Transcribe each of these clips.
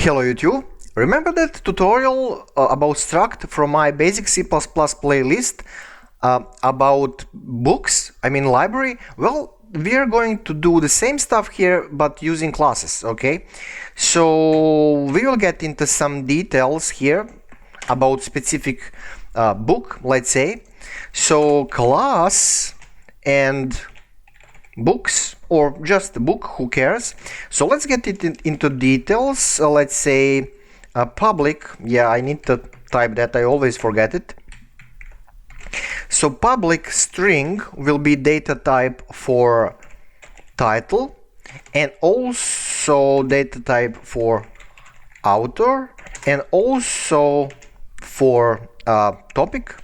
Hello YouTube! Remember that tutorial about struct from my basic C++ playlist about books, library? Well, we are going to do the same stuff here but using classes, okay? So we will get into some details here about specific book, let's say. So class and books, or just a book, who cares? So let's get it into details. Let's say public. Yeah, I need to type that, I always forget it. So public string will be data type for title and also data type for author and also for topic.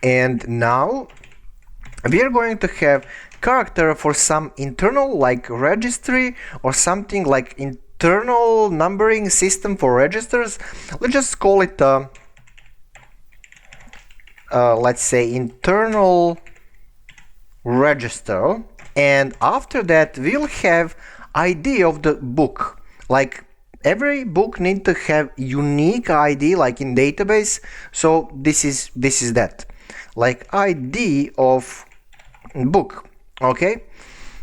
And now we are going to have character for some internal like registry or something like internal numbering system for registers. Let's just call it let's say internal register, and after that we'll have ID of the book. Like every book need to have unique ID like in database, so this is that, like ID of book. Okay,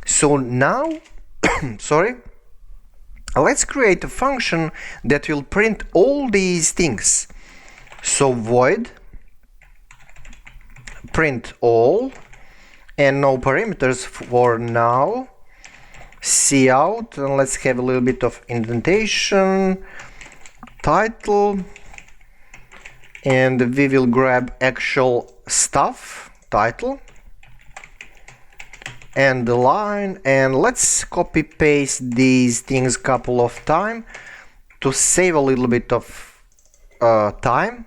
so now sorry, let's create a function that will print all these things. So void print all and no parameters for now. Cout, and let's have a little bit of indentation, title, and we will grab actual stuff, title, and the line, and let's copy paste these things a couple of times to save a little bit of time.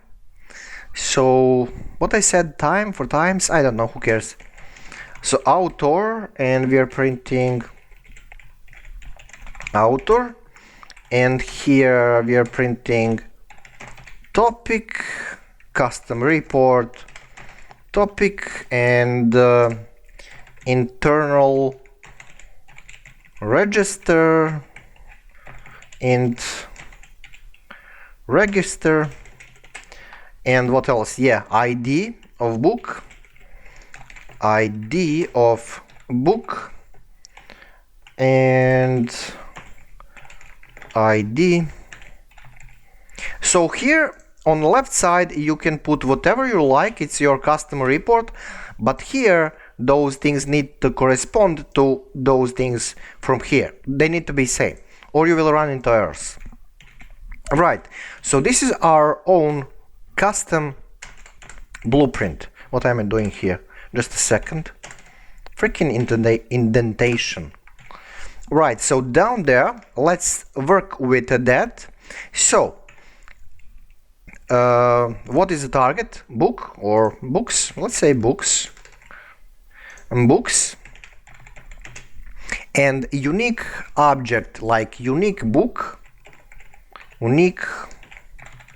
So what I said, time for times, I don't know, who cares. So author, and we are printing author, and here we are printing topic, custom report, topic, and internal register, int register, and what else? Yeah, ID of book, ID of book, and ID. So here on the left side you can put whatever you like, it's your custom report, but here those things need to correspond to those things from here. They need to be same or you will run into errors. Right, so this is our own custom blueprint. What am I doing here? Just a second. Freaking indentation. Right, so down there, let's work with that. So, what is the target? Book or books? Let's say books. Books. And unique object like unique book. Unique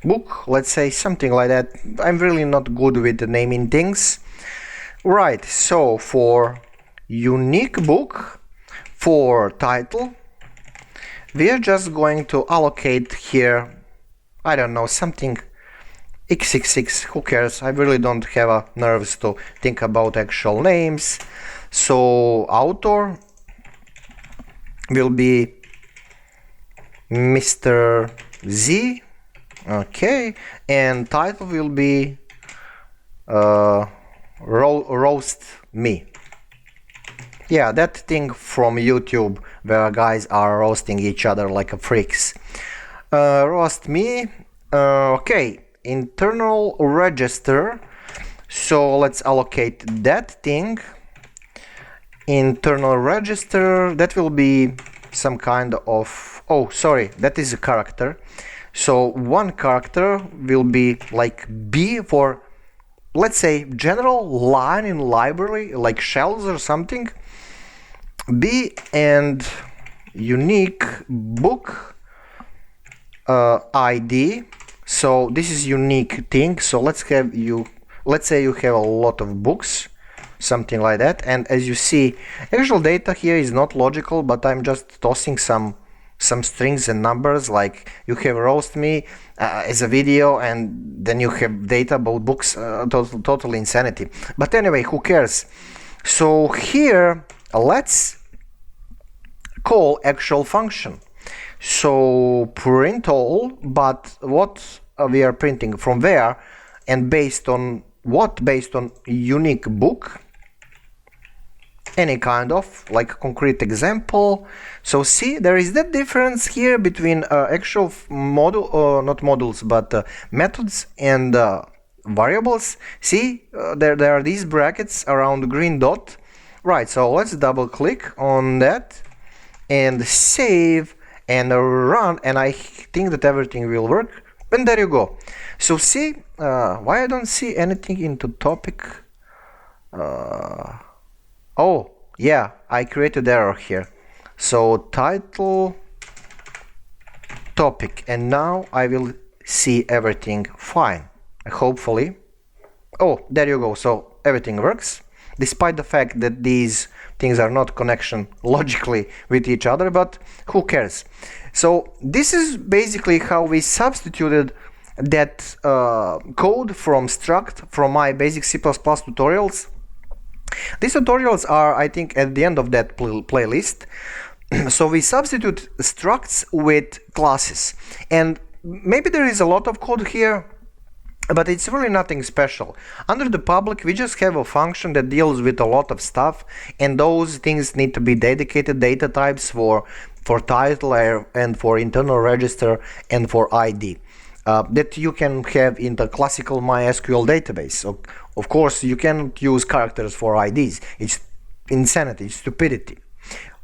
book, let's say something like that. I'm really not good with the naming things. Right, so for unique book, for title, we are just going to allocate here, I don't know, something x66, who cares? I really don't have nerves to think about actual names. So author will be Mr. Z, okay, and title will be roast me. Yeah, that thing from YouTube where guys are roasting each other like a freaks. Roast me. Okay, internal register. So let's allocate that thing. Internal register, that will be some kind of, oh sorry, that is a character. So one character will be like B for, let's say, general line in library, like shells or something. B, and unique book ID. So this is unique thing. So let's say you have a lot of books, something like that. And as you see, actual data here is not logical, but I'm just tossing some some strings and numbers, like you have roast me as a video, and then you have data about books. Total insanity. But anyway, who cares? So here, let's call actual function. So print all, but what we are printing from where, and based on what? Based on unique book, any kind of, like concrete example. So see, there is that difference here between actual model, not models, but methods and variables. See, there are these brackets around the green dot. Right, so let's double click on that and save and run, and I think that everything will work. And there you go. So see, why I don't see anything into topic? Oh, yeah, I created error here. So title, topic, and now I will see everything fine, hopefully. Oh, there you go. So everything works, despite the fact that these things are not connection logically with each other, but who cares? So this is basically how we substituted that code from struct from my basic C++ tutorials. These tutorials are, I think, at the end of that playlist. So we substitute structs with classes, and maybe there is a lot of code here, but it's really nothing special. Under the public, we just have a function that deals with a lot of stuff, and those things need to be dedicated data types for title and for internal register and for ID. That you can have in the classical MySQL database. So, of course, you cannot use characters for IDs. It's insanity, it's stupidity.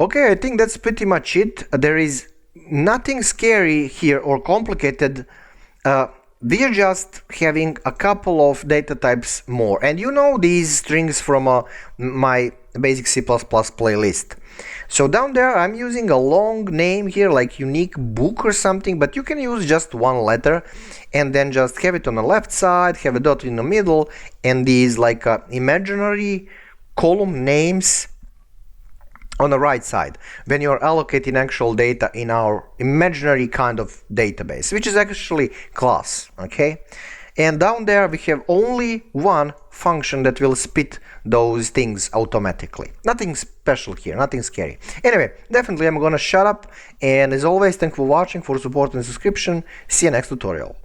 Okay, I think that's pretty much it. There is nothing scary here or complicated. We are just having a couple of data types more. And you know these strings from my basic C++ playlist. So down there I'm using a long name here, like unique book or something, but you can use just one letter and then just have it on the left side, have a dot in the middle, and these like imaginary column names on the right side when you're allocating actual data in our imaginary kind of database, which is actually class. Okay, and down there we have only one function that will spit those things automatically. Nothing special here, nothing scary. Anyway, definitely I'm gonna shut up, and as always, thank you for watching, for support and subscription. See you next tutorial.